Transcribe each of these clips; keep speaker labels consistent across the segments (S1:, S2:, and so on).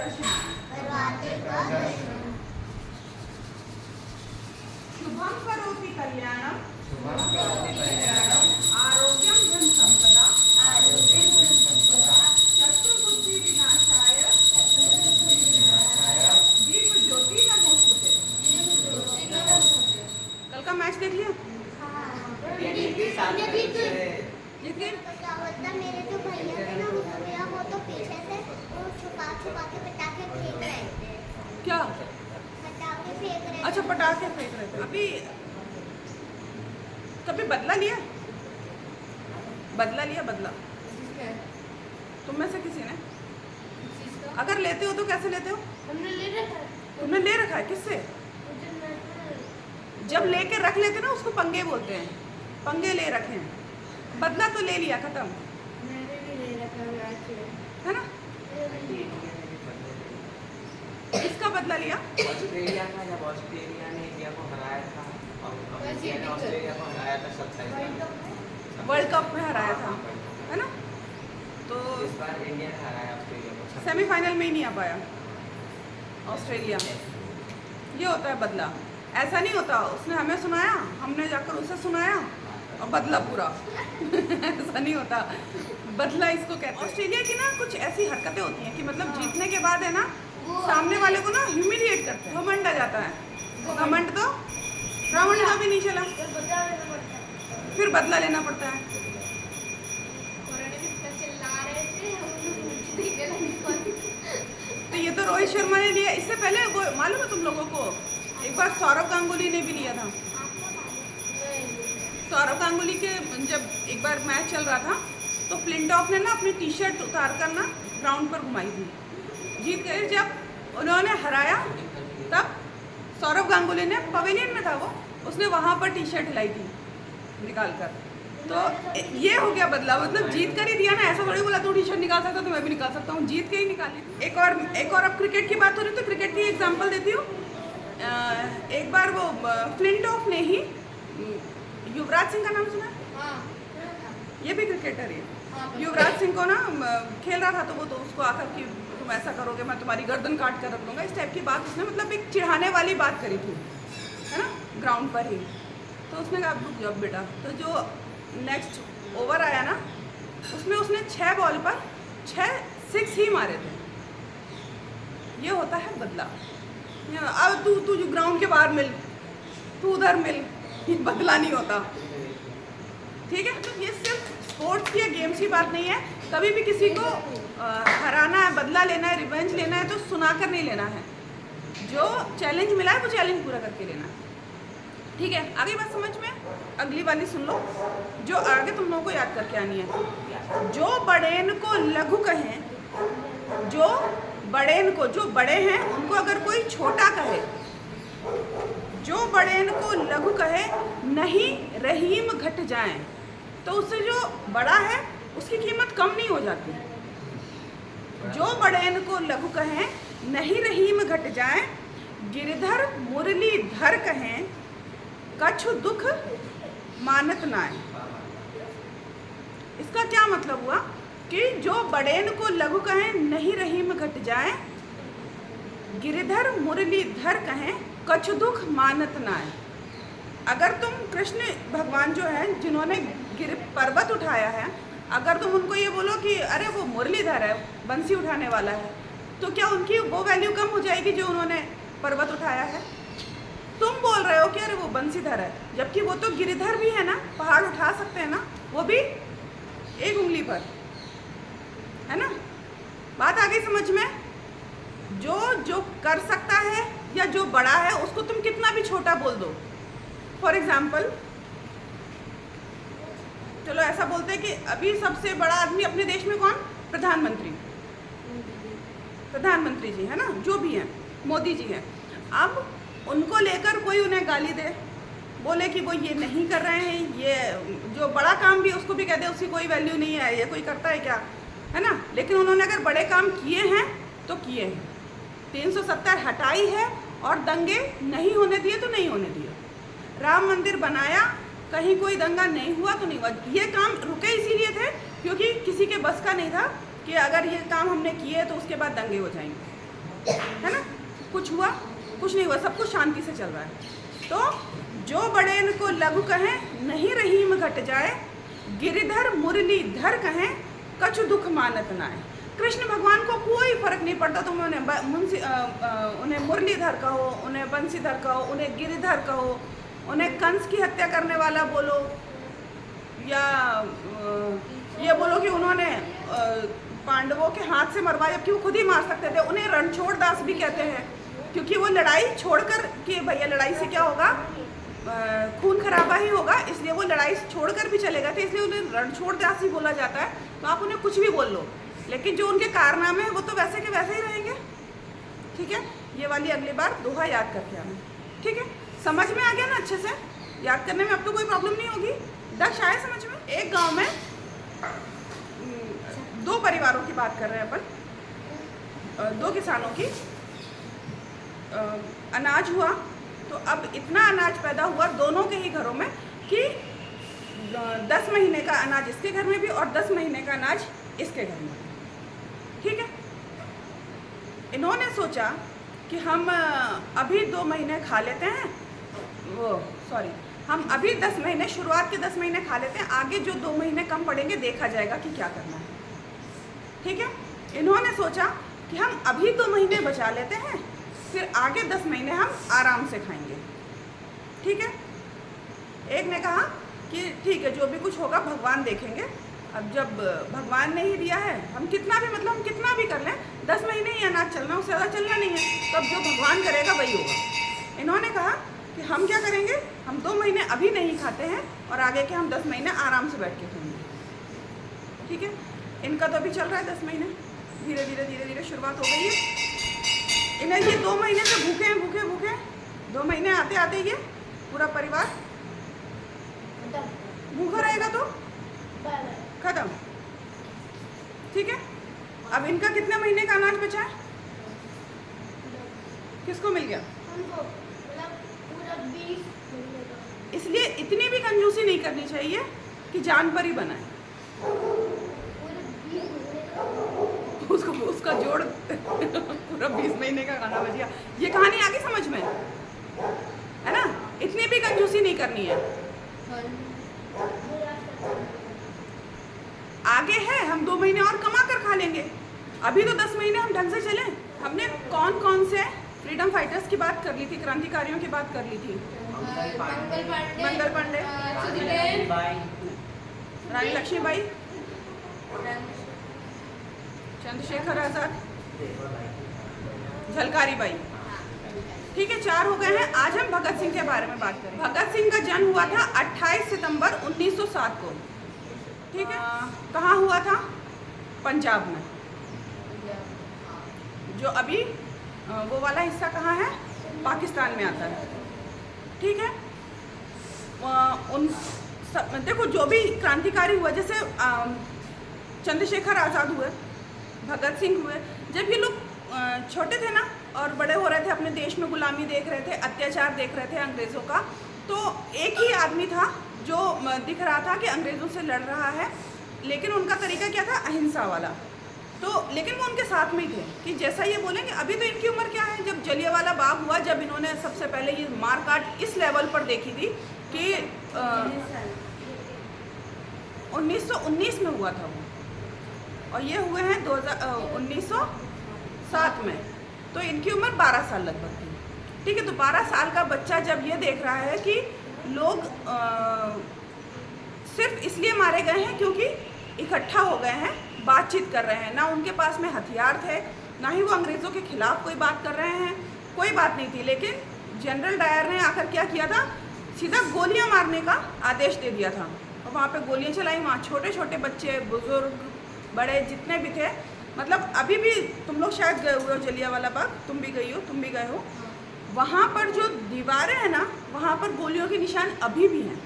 S1: शुभम करोति कल्याणम आरोग्यम धन संपदा शत्रु बुद्धि विनाशाय दीप ज्योति नमोस्तुते। कल का मैच देख लिया?
S2: मेरे जो भैया थे ना वो तो पीछे से वो छुपा के पटाखे फेंक रहे थे।
S1: क्या
S2: पटाखे फेंक रहे थे?
S1: अच्छा, पटाखे फेंक रहे थे। अभी कभी बदला लिया? बदला तुम में से किसी ने? अगर लेते हो तो कैसे लेते हो?
S2: हमने ले रखा है।
S1: तुमने ले रखा है? किससे? जब लेके रख लेते ना उसको पंगे बोलते हैं। पंगे ले रखे हैं, बदला तो ले लिया, खत्म।
S2: मैंने भी ले रखा
S1: है ना? इसका बदला लिया।
S3: ऑस्ट्रेलिया का, जब ऑस्ट्रेलिया ने इंडिया को हराया था और इंडिया ने ऑस्ट्रेलिया को हराया था 27
S1: वर्ल्ड कप में हराया था, है ना? तो
S3: इस बार इंडिया ने हराया ऑस्ट्रेलिया को।
S1: सेमीफाइनल में ही नहीं आ पाया ऑस्ट्रेलिया। ये होता है बदला। ऐसा नहीं होता उसने हमें सुनाया, हमने जाकर उसे सुनाया और बदला पूरा। ऐसा नहीं होता, बदला इसको कहते हैं। ऑस्ट्रेलिया की ना कुछ ऐसी हरकतें होती हैं कि मतलब जीतने के बाद है ना सामने वाले को ना ह्यूमिलिएट करते हैं, घमंड आ जाता है। घमंड तो रावण का भी नहीं चला, फिर बदला लेना पड़ता है। तो ये तो रोहित शर्मा ने लिया। इससे पहले वो मालूम है तुम लोगों को, एक बार सौरव गांगुली ने भी लिया था। सौरव गांगुली के जब एक बार मैच चल रहा था तो फ्लिंटॉफ ने ना अपनी टी शर्ट उतार कर ना ग्राउंड पर घुमाई थी। जीत गए जब उन्होंने हराया तब सौरव गांगुली ने, पवेलियन में था वो, उसने वहाँ पर टी शर्ट हिलाई थी निकाल कर। तो ये हो गया बदला, मतलब जीत कर ही दिया ना। ऐसा थोड़ी बोला तू टी शर्ट निकाल सकता तो मैं भी निकाल सकता हूँ, जीत के ही निकाली। एक और अब क्रिकेट की बात हो रही तो क्रिकेट की एग्जाम्पल देती हूँ। एक बार वो फ्लिंटॉफ ने ही, युवराज सिंह का नाम सुना? ये भी क्रिकेटर है। युवराज सिंह को ना खेल रहा था तो वो तो उसको आकर कि तुम ऐसा करोगे मैं तुम्हारी गर्दन काट कर रख दूंगा, इस टाइप की बात उसने मतलब एक चिढ़ाने वाली बात करी थी, है ना, ग्राउंड पर ही। तो उसने कहा रुक जाओ बेटा। तो जो नेक्स्ट ओवर आया ना उसमें उसने 6 बॉल पर 6 6 ही मारे थे। ये होता है बदला। अब तू जो ग्राउंड के बाहर मिल, तू उधर मिल, ये बदला नहीं होता, ठीक है? तो ये सिर्फ स्पोर्ट्स की या गेम्स की बात नहीं है। कभी भी किसी को हराना है, बदला लेना है, रिवेंज लेना है तो सुनाकर नहीं लेना है। जो चैलेंज मिला है वो चैलेंज पूरा करके लेना है, ठीक है? आगे बात समझ में? अगली वाली सुन लो, जो आगे तुम लोगों को याद करके आनी है। जो बड़ेन को लघु कहें, जो बड़ेन को, जो बड़े हैं उनको अगर कोई छोटा कहे, जो बड़ेन को लघु कहे नहीं रहीम घट जाए, तो उससे जो बड़ा है उसकी कीमत कम नहीं हो जाती। जो बड़ेन को लघु कहें नहीं रहीम घट जाए, गिरधर मुरली धर कहें कछु दुख मानत नाय। इसका क्या मतलब हुआ कि जो बड़ेन को लघु कहें नहीं रहीम घट जाए, गिरधर मुरली धर कहें कछु दुख मानत नाय। अगर तुम कृष्ण भगवान जो है जिन्होंने पर्वत उठाया है, अगर तुम उनको ये बोलो कि अरे वो मुरलीधर है, बंसी उठाने वाला है, तो क्या उनकी वो वैल्यू कम हो जाएगी जो उन्होंने पर्वत उठाया है? तुम बोल रहे हो कि अरे वो बंसीधर है, जबकि वो तो गिरिधर भी है ना, पहाड़ उठा सकते हैं ना, वो भी एक उंगली पर, है ना? बात आ गई समझ में? जो कर सकता है या जो बड़ा है उसको तुम कितना भी छोटा बोल दो। फॉर एग्जाम्पल चलो ऐसा बोलते हैं कि अभी सबसे बड़ा आदमी अपने देश में कौन? प्रधानमंत्री जी, है ना, जो भी हैं, मोदी जी हैं। अब उनको लेकर कोई उन्हें गाली दे, बोले कि वो ये नहीं कर रहे हैं, ये जो बड़ा काम भी उसको भी कह दे उसकी कोई वैल्यू नहीं है, ये कोई करता है क्या, है ना? लेकिन उन्होंने अगर बड़े काम किए हैं तो किए हैं। 370 हटाई है और दंगे नहीं होने दिए तो नहीं होने दिए। राम मंदिर बनाया, कहीं कोई दंगा नहीं हुआ तो नहीं हुआ। ये काम रुके इसीलिए थे क्योंकि किसी के बस का नहीं था कि अगर ये काम हमने किए तो उसके बाद दंगे हो जाएंगे। है ना, कुछ हुआ, कुछ नहीं हुआ, सब कुछ शांति से चल रहा है। तो जो बड़े इनको लघु कहें, नहीं रहीम घट जाए, गिरिधर मुरलीधर कहें, कछु दुख मानत नाय। कृष्ण भगवान को कोई फर्क नहीं पड़ता, तुम उन्हें मुरलीधर कहो, उन्हें बंसीधर कहो, उन्हें गिरिधर कहो, उन्हें कंस की हत्या करने वाला बोलो, या ये बोलो कि उन्होंने पांडवों के हाथ से मरवाया, जबकि वो खुद ही मार सकते थे। उन्हें रणछोड़ दास भी कहते हैं, क्योंकि वो लड़ाई छोड़कर कि भैया लड़ाई से क्या होगा, खून खराबा ही होगा, इसलिए वो लड़ाई छोड़कर भी चले गए थे, इसलिए उन्हें रणछोड़ दास ही बोला जाता है। तो आप उन्हें कुछ भी बोल लो, लेकिन जो उनके कारनामे हैं वो तो वैसे के वैसे ही रहेंगे। ठीक है, ये वाली अगली बार दोहा याद करके आना। ठीक है, समझ में आ गया ना अच्छे से, याद करने में अब तो कोई प्रॉब्लम नहीं होगी। दक्ष आए समझ में। एक गांव में दो परिवारों की बात कर रहे हैं अपन, दो किसानों की। अनाज हुआ, तो अब इतना अनाज पैदा हुआ दोनों के ही घरों में कि 10 महीने का अनाज इसके घर में भी और 10 महीने का अनाज इसके घर में। ठीक है, इन्होंने सोचा कि हम अभी 2 महीने खा लेते हैं, हम अभी 10 महीने, शुरुआत के 10 महीने खा लेते हैं, आगे जो 2 महीने कम पड़ेंगे देखा जाएगा कि क्या करना है। ठीक है, इन्होंने सोचा कि हम अभी 2 महीने बचा लेते हैं, फिर आगे 10 महीने हम आराम से खाएंगे। ठीक है, एक ने कहा कि ठीक है, जो भी कुछ होगा भगवान देखेंगे। अब जब भगवान ने ही दिया है, हम कितना भी कर लें, 10 महीने ही अनाज चलना, उससे ज़्यादा चलना नहीं है, तब जो भगवान करेगा वही होगा। इन्होंने कहा कि हम क्या करेंगे, हम 2 महीने अभी नहीं खाते हैं और आगे के हम 10 महीने आराम से बैठ के खाएंगे। ठीक है, इनका तो अभी चल रहा है 10 महीने, धीरे धीरे शुरुआत हो गई है। इन्हें ये 2 महीने से भूखे 2 महीने आते आते ये पूरा परिवार भूखा रहेगा तो खत्म। ठीक है, अब इनका कितने महीने का अनाज बचा है, किसको मिल गया? इसलिए इतनी भी कंजूसी नहीं करनी चाहिए कि जान पर ही बनाए। उसका जोड़ पूरा 20 महीने का खाना बच गया। ये कहानी आगे समझ में है ना, इतनी भी कंजूसी नहीं करनी है। आगे है, हम 2 महीने और कमा कर खा लेंगे, अभी तो 10 महीने हम ढंग से चले। हमने कौन से फ्रीडम फाइटर्स की बात कर ली थी, क्रांतिकारियों की बात कर ली थी। मंगल पांडे, रानी लक्ष्मीबाई, चंद्रशेखर आजाद, झलकारी बाई। ठीक है, 4 हो गए हैं। आज हम भगत सिंह के बारे में बात करें। भगत सिंह का जन्म हुआ था 28 सितंबर 1907 को। ठीक है, कहाँ हुआ था? पंजाब में। जो अभी वो वाला हिस्सा कहाँ है? पाकिस्तान में आता है। ठीक है, देखो जो भी क्रांतिकारी हुआ, जैसे चंद्रशेखर आज़ाद हुए, भगत सिंह हुए, जब ये लोग छोटे थे ना और बड़े हो रहे थे, अपने देश में गुलामी देख रहे थे, अत्याचार देख रहे थे अंग्रेज़ों का, तो एक ही आदमी था जो दिख रहा था कि अंग्रेज़ों से लड़ रहा है, लेकिन उनका तरीका क्या था? अहिंसा वाला। तो लेकिन वो उनके साथ में ही थे कि जैसा ये बोलेंगे। अभी तो इनकी उम्र क्या है? जब जलियांवाला बाग हुआ, जब इन्होंने सबसे पहले ये मार काट इस लेवल पर देखी थी कि 1919 में हुआ था वो, और ये हुए हैं 1907 में, तो इनकी उम्र 12 साल लगभग थी। ठीक है, तो 12 साल का बच्चा जब ये देख रहा है कि लोग सिर्फ इसलिए मारे गए हैं क्योंकि इकट्ठा हो गए हैं, बातचीत कर रहे हैं, ना उनके पास में हथियार थे, ना ही वो अंग्रेज़ों के खिलाफ कोई बात कर रहे हैं, कोई बात नहीं थी, लेकिन जनरल डायर ने आकर क्या किया था? सीधा गोलियां मारने का आदेश दे दिया था, और वहाँ पे गोलियां चलाई। वहाँ छोटे छोटे बच्चे, बुजुर्ग, बड़े जितने भी थे, मतलब अभी भी तुम लोग शायद गए हुए हो जलियांवाला बाग, तुम भी गई हो, तुम भी गए हो, वहाँ पर जो दीवारें हैं ना, वहाँ पर गोलियों के निशान अभी भी हैं।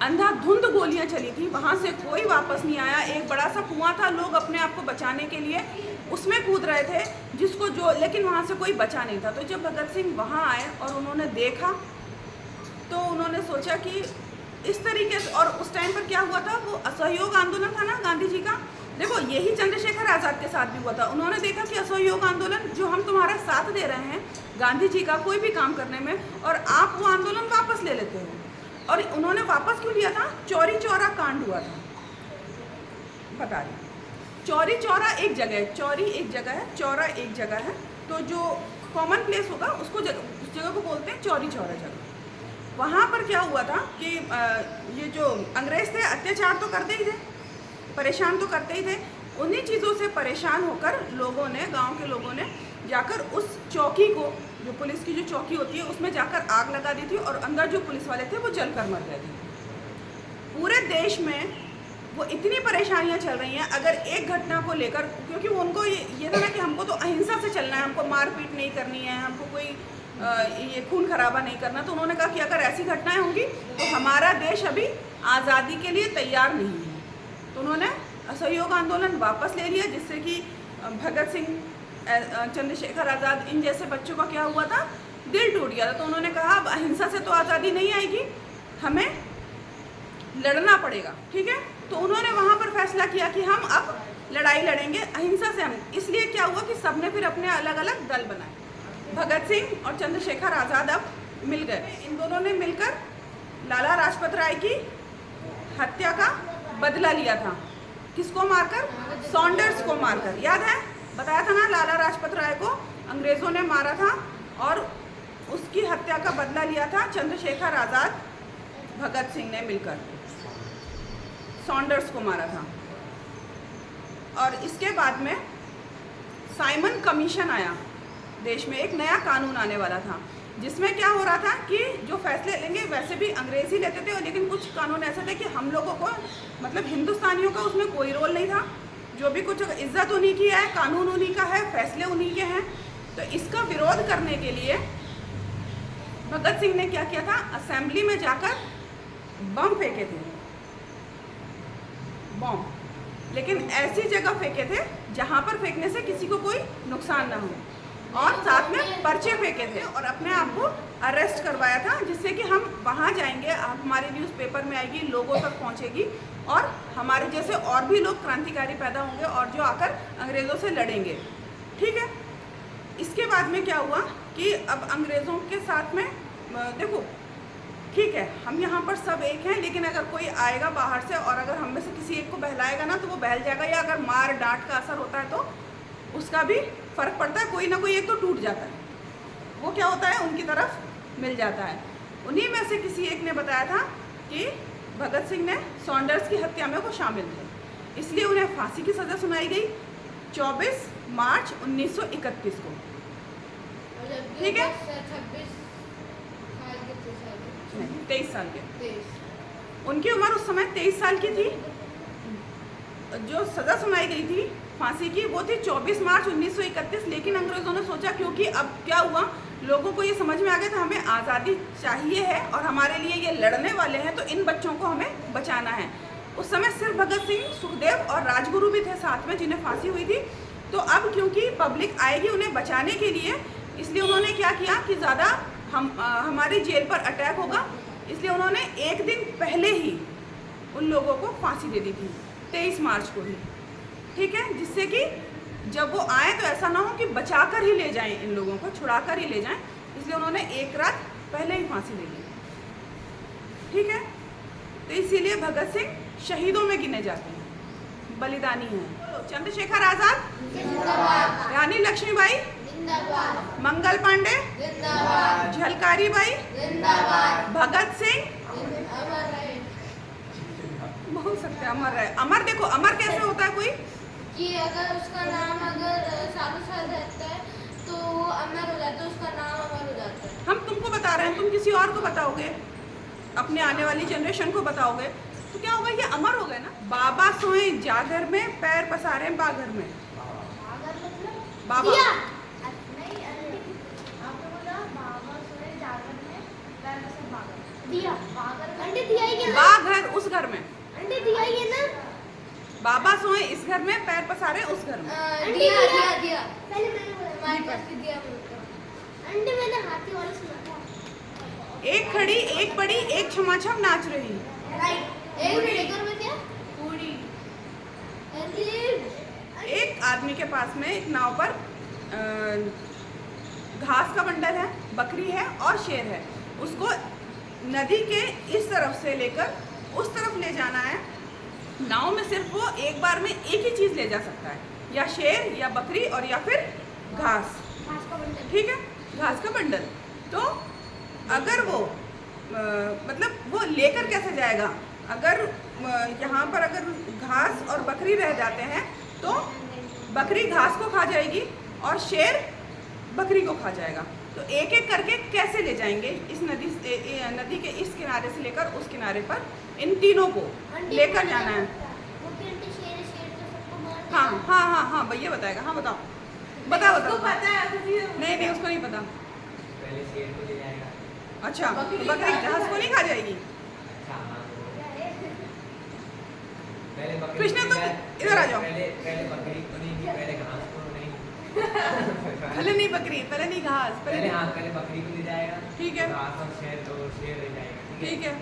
S1: अंधाधुंध गोलियां चली थी, वहाँ से कोई वापस नहीं आया। एक बड़ा सा कुआं था, लोग अपने आप को बचाने के लिए उसमें कूद रहे थे, जिसको जो, लेकिन वहाँ से कोई बचा नहीं था। तो जब भगत सिंह वहाँ आए और उन्होंने देखा, तो उन्होंने सोचा कि इस तरीके से, और उस टाइम पर क्या हुआ था, वो असहयोग आंदोलन था ना गांधी जी का। देखो, यही चंद्रशेखर आज़ाद के साथ भी हुआ था। उन्होंने देखा कि असहयोग आंदोलन जो हम तुम्हारा साथ दे रहे हैं गांधी जी का कोई भी काम करने में, और आप वो आंदोलन वापस ले लेते हो। और उन्होंने वापस क्यों लिया था? चौरी चौरा कांड हुआ था, बता रही। चौरी चौरा एक जगह है, चौरी एक जगह है, चौरा एक जगह है, तो जो कॉमन प्लेस होगा उसको उस जगह को बोलते हैं चौरी चौरा जगह। वहाँ पर क्या हुआ था कि ये जो अंग्रेज थे अत्याचार तो करते ही थे, परेशान तो करते ही थे। उन्हीं चीज़ों से परेशान होकर लोगों ने, गांव के लोगों ने जाकर उस चौकी को, जो पुलिस की जो चौकी होती है, उसमें जाकर आग लगा दी थी और अंदर जो पुलिस वाले थे वो जलकर मर गए थे। पूरे देश में वो इतनी परेशानियां चल रही हैं, अगर एक घटना को लेकर, क्योंकि उनको ये था ना कि हमको तो अहिंसा से चलना है, हमको मारपीट नहीं करनी है, हमको कोई ये खून खराबा नहीं करना, तो उन्होंने कहा कि अगर ऐसी घटनाएं होंगी तो हमारा देश अभी आज़ादी के लिए तैयार नहीं है। तो उन्होंने असहयोग आंदोलन वापस ले लिया, जिससे कि भगत सिंह, चंद्रशेखर आज़ाद, इन जैसे बच्चों का क्या हुआ था, दिल टूट गया था। तो उन्होंने कहा अब अहिंसा से तो आज़ादी नहीं आएगी, हमें लड़ना पड़ेगा, ठीक है। तो उन्होंने वहाँ पर फैसला किया कि हम अब लड़ाई लड़ेंगे अहिंसा से। हम इसलिए क्या हुआ कि सबने फिर अपने अलग अलग दल बनाए। भगत सिंह और चंद्रशेखर आज़ाद अब मिल गए। इन दोनों ने मिलकर लाला लाजपत राय की हत्या का बदला लिया था। किसको मारकर? सॉन्डर्स को मारकर। याद है, बताया था ना, लाला लाजपत राय को अंग्रेज़ों ने मारा था और उसकी हत्या का बदला लिया था चंद्रशेखर आज़ाद, भगत सिंह ने मिलकर सॉन्डर्स को मारा था। और इसके बाद में साइमन कमीशन आया, देश में एक नया कानून आने वाला था, जिसमें क्या हो रहा था कि जो फैसले लेंगे वैसे भी अंग्रेज ही लेते थे, लेकिन कुछ कानून ऐसे थे कि हम लोगों को, मतलब हिंदुस्तानियों का उसमें कोई रोल नहीं था। जो भी कुछ इज्जत उन्हीं की है, कानून उन्हीं का है, फैसले उन्हीं के हैं। तो इसका विरोध करने के लिए भगत सिंह ने क्या किया था, असेंबली में जाकर बम फेंके थे, बम, लेकिन ऐसी जगह फेंके थे जहाँ पर फेंकने से किसी को कोई नुकसान ना हो, और साथ में पर्चे फेंके थे और अपने आप को अरेस्ट करवाया था, जिससे कि हम वहाँ जाएंगे, हमारे न्यूज़पेपर में आएगी, लोगों तक पहुँचेगी और हमारे जैसे और भी लोग क्रांतिकारी पैदा होंगे और जो आकर अंग्रेज़ों से लड़ेंगे, ठीक है। इसके बाद में क्या हुआ कि अब अंग्रेज़ों के साथ में देखो, ठीक है, हम यहाँ पर सब एक हैं, लेकिन अगर कोई आएगा बाहर से और अगर हम में से किसी एक को बहलाएगा ना तो वो बहल जाएगा, या अगर मार डांट का असर होता है तो उसका भी फ़र्क पड़ता है, कोई ना कोई एक तो टूट जाता है, वो क्या होता है, उनकी तरफ मिल जाता है। उन्हीं में से किसी एक ने बताया था कि भगत सिंह ने सॉन्डर्स की हत्या में वो शामिल थे, इसलिए उन्हें फांसी की सज़ा सुनाई गई 24 मार्च 1931 को, ठीक है, 23 साल के। उनकी उम्र उस समय 23 साल की थी। जो सज़ा सुनाई गई थी फांसी की वो थी 24 मार्च 1931, लेकिन अंग्रेज़ों ने सोचा, क्योंकि अब क्या हुआ, लोगों को ये समझ में आ गया था हमें आज़ादी चाहिए है और हमारे लिए ये लड़ने वाले हैं, तो इन बच्चों को हमें बचाना है। उस समय सिर्फ भगत सिंह, सुखदेव और राजगुरु भी थे साथ में जिन्हें फांसी हुई थी। तो अब क्योंकि पब्लिक आएगी उन्हें बचाने के लिए, इसलिए उन्होंने क्या किया कि ज़्यादा हमारी जेल पर अटैक होगा, इसलिए उन्होंने एक दिन पहले ही उन लोगों को फांसी दे दी थी, 23 मार्च को ही, ठीक है, जिससे कि जब वो आए तो ऐसा ना हो कि बचाकर ही ले जाएं, इन लोगों को छुड़ाकर ही ले जाएं, इसलिए उन्होंने एक रात पहले ही फांसी दे दी, ठीक है। तो इसीलिए भगत सिंह शहीदों में गिने जाते हैं, बलिदानी हैं। चंद्रशेखर आज़ाद, रानी लक्ष्मीबाई, मंगल पांडे, झलकारी बाई, भगत सिंह, बहुत सकते अमर रहे। अमर देखो, अमर कैसे होता है कोई
S4: कि अगर उसका नाम अगर सालों साल रहता है तो वो अमर हो जाता है, उसका नाम अमर हो जाता है।
S1: हम तुमको बता रहे हैं, तुम किसी और को बताओगे, अपने आने वाली जनरेशन को बताओगे, तो क्या होगा, ये अमर हो गए ना। बाबा सोए जागर में, पैर पसारे बागर में। बाबा बाघर उस घर में,
S2: अंडे दिया ही है ना।
S1: बाबा सोए इस घर में, पैर पसारे उस घर में।
S4: दिया
S2: पहले मैंने बोला
S4: हमारे पास भी दिया बोलता।
S2: अंडे मैंने हाथी वाला सुना था।
S1: एक खड़ी, एक बड़ी, एक छमाछम नाच रही।
S2: राइट।
S4: एक लेकर में क्या
S2: पूरी।
S1: एक आदमी के पास में एक नाव पर घास का बंडल है, बकरी है और शेर है, उसको नदी के इस तरफ से लेकर उस तरफ ले जाना है। नाव में सिर्फ वो एक बार में एक ही चीज़ ले जा सकता है, या शेर या बकरी और या फिर घास। ठीक है, घास का बंडल। तो अगर वो मतलब वो लेकर कैसे जाएगा? अगर यहाँ पर अगर घास और बकरी रह जाते हैं तो बकरी घास को खा जाएगी और शेर बकरी को खा जाएगा। तो एक एक करके कैसे ले जाएंगे इस नदी के इस किनारे से लेकर उस किनारे पर, इन तीनों को लेकर जाना है। हाँ हाँ हाँ हाँ, भैया बताएगा। हाँ बताओ बताओ बताओ।
S4: पता है?
S1: नहीं नहीं, उसको नहीं पता।
S3: पहले शेर को ले जाएगा।
S1: अच्छा, बकरी घास को नहीं खा जाएगी?
S3: अच्छा हाँ, पहले बकरी
S1: कृष्णा
S3: को
S1: तुम
S3: ले जाए-
S1: इधर आ जाओ।
S3: पहले बकरी को नहीं, पहले घास को नहीं।
S1: पहले नहीं बकरी, पहले नहीं घास,
S3: पहले हाँ, पहले बकरी को ले जाएगा।
S1: ठीक है।
S3: घास और शेर ले जाएगा।
S1: ठीक है।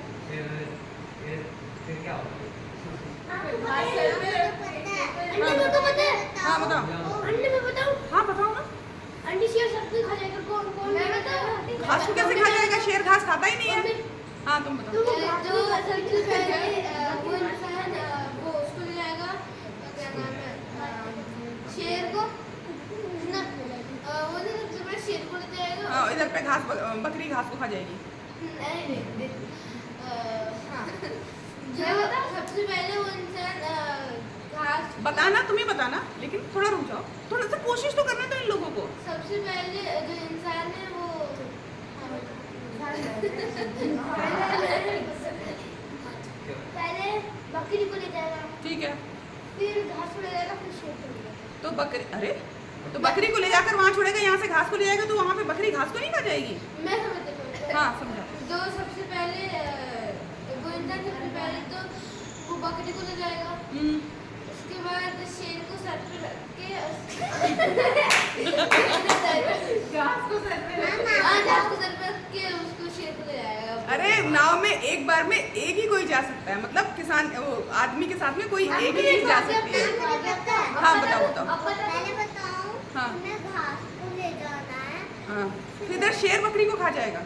S3: फिर क्या होगा?
S1: हाँ बताओ। हाँ बताओ ना। घास को कैसे खा जाएगा? शेर घास खाता ही नहीं है। हाँ तुम बताओ।
S4: जो सबसे पहले वो इंसान वो उसको ले जाएगा, क्या नाम है, शेर को ना, वो जो सबसे पहले शेर को ले जाएगा।
S1: हाँ, इधर पे घास, बकरी घास को खा जाएगी।
S4: नहीं, हाँ, जो सबसे पहले वो इंसान घास,
S1: बताना, तुम ही बताना, लेकिन थोड़ा रुक जाओ, थोड़ा सा कोशिश तो करना दो इन लोगों को।
S4: सबसे पहले जो इंसान है वो पहले बकरी को ले जाएगा,
S1: ठीक है।
S4: फिर घास को ले जाएगा, फिर शेर को ले जाएगा।
S1: तो बकरी, अरे तो बकरी को ले जाकर वहाँ छोड़ेगा, यहाँ से घास को ले जाएगा, तो वहाँ पे बकरी घास को नहीं खा जाएगी?
S4: मैं समझ गई।
S1: हाँ समझा।
S4: जो सबसे पहले वो इंसान सबसे पहले तो वो बकरी को ले जाएगा, उसके बाद शेर को सर पे रख के घास को सर पे रख के उसको शेर को ले जाएगा।
S1: अरे नाव में एक बार में एक ही कोई जा सकता है, मतलब किसान वो आदमी के साथ में कोई एक ही चीज जा सकती है। हाँ बताओ बताओ।
S2: पहले बताओ।
S1: हाँ।
S2: हमें घास को ले जाना है।
S1: हाँ, फिर इधर शेर बकरी को खा जाएगा।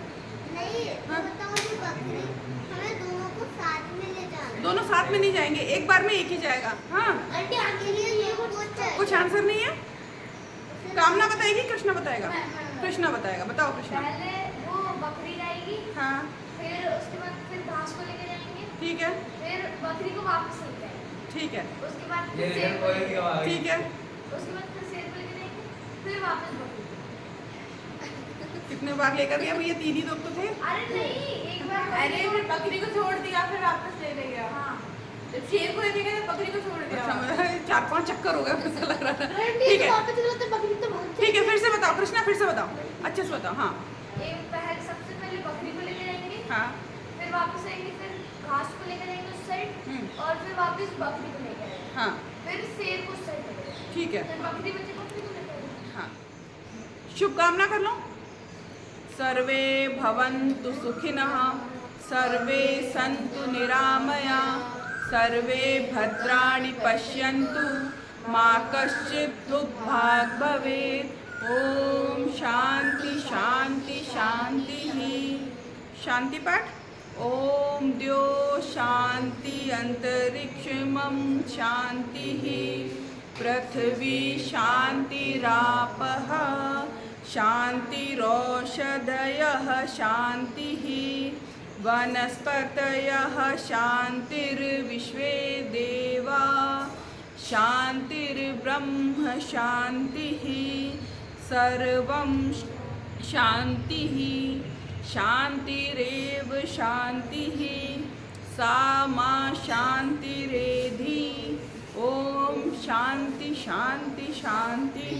S2: नहीं,
S1: हाँ।
S2: बताओ कि बकरी हमें दोनों को साथ में ले जाना है।
S1: दोनों साथ में नहीं जाएंगे, एक बार में एक ही जाएगा। हाँ,
S2: आंटी आपके लिए ये कुछ है।
S1: कुछ आंसर नहीं है? कामना बताएगी, कृष्णा बताएगा? कृष्णा बताएगा, बताओ कृष्णा।
S4: पहले वो बकरी जाएगी,
S1: हाँ
S4: फिर उसके बाद फिर घास को लेके जाएंगे,
S1: ठीक है,
S4: फिर बकरी को वापस ले जाएंगे,
S1: ठीक है,
S4: उसके बाद
S3: ये
S4: फिर शेर
S3: रिजल्ट
S4: को
S3: कोई नहीं हुआ।
S1: ठीक है।
S4: उसके बाद फिर शेर को लेके जाएंगे, फिर वापस बकरी को।
S1: कितने बार लेकर गया भैया? 3 ही लोग तो थे।
S4: अरे नहीं, एक बार
S5: अरे फिर बकरी को छोड़ दिया, फिर वापस ले गया।
S4: हाँ,
S5: जब शेर को लेके गए तो बकरी को छोड़ दिया।
S1: अच्छा, मैं 4-5 चक्कर हो गया, ऐसा लग रहा था।
S2: आंटी
S1: ठीक है,
S2: वापस चलो तो बकरी तो भाग
S1: ठीक है, फिर से बताओ कृष्णा, फिर से बताओ, अच्छे से बताओ। हाँ
S4: पहले सबसे पहले बकरी को लेके जाएंगे,
S1: हाँ
S4: फिर वापस आएंगे, फिर घास को लेकर जाएंगे उस साइड, और फिर वापस बकरी को लेकर आएंगे,
S1: हाँ
S4: फिर शेर को उस साइड लेकर जाएंगे,
S1: ठीक है।
S4: फिर बकरी बची, बकरी को लेकर आएंगे।
S1: हाँ, शुभकामना कर लो। सर्वे भवन्तु सुखिनः, सर्वे सन्तु निरामया, सर्वे भद्राणि पश्यन्तु, मा कश्चित् दुःखभाग् भवेत्। ओम शांति शांति शांति। शांति पाठ। ओम द्यो शांति अंतरिक्षमं शांति, पृथ्वी शांतिरापः शांतिरोषधयः शांतिः, वनस्पतयः शांतिर्विश्वे देवा शांतिर्ब्रह्म शांतिः, सर्वं शांतिः शांतिरेव शांतिः, सा मा शांतिरेधि। ओम शांति शांति शांति।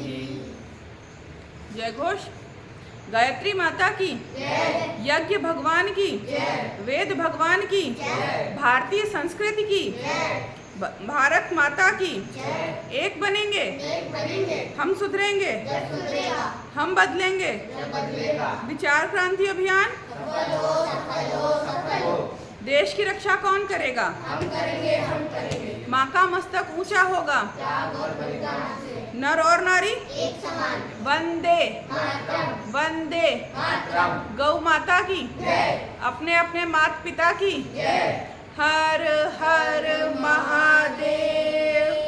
S1: जय घोष। गायत्री माता की, यज्ञ भगवान की, वेद भगवान की, भारतीय संस्कृति की, भारत माता की। एक बनेंगे, हम सुधरेंगे, हम बदलेंगे। विचार क्रांति अभियान। देश की रक्षा कौन करेगा?
S4: हम करेंगे, हम करेंगे।
S1: माँ का मस्तक ऊंचा होगा, नर और नारी
S2: एक समान।
S1: वंदे
S2: मातरम।
S1: वंदे
S2: मातरम।
S1: गौ माता की
S2: जय।
S1: अपने अपने माता पिता की
S2: जय।
S1: हर हर महादेव।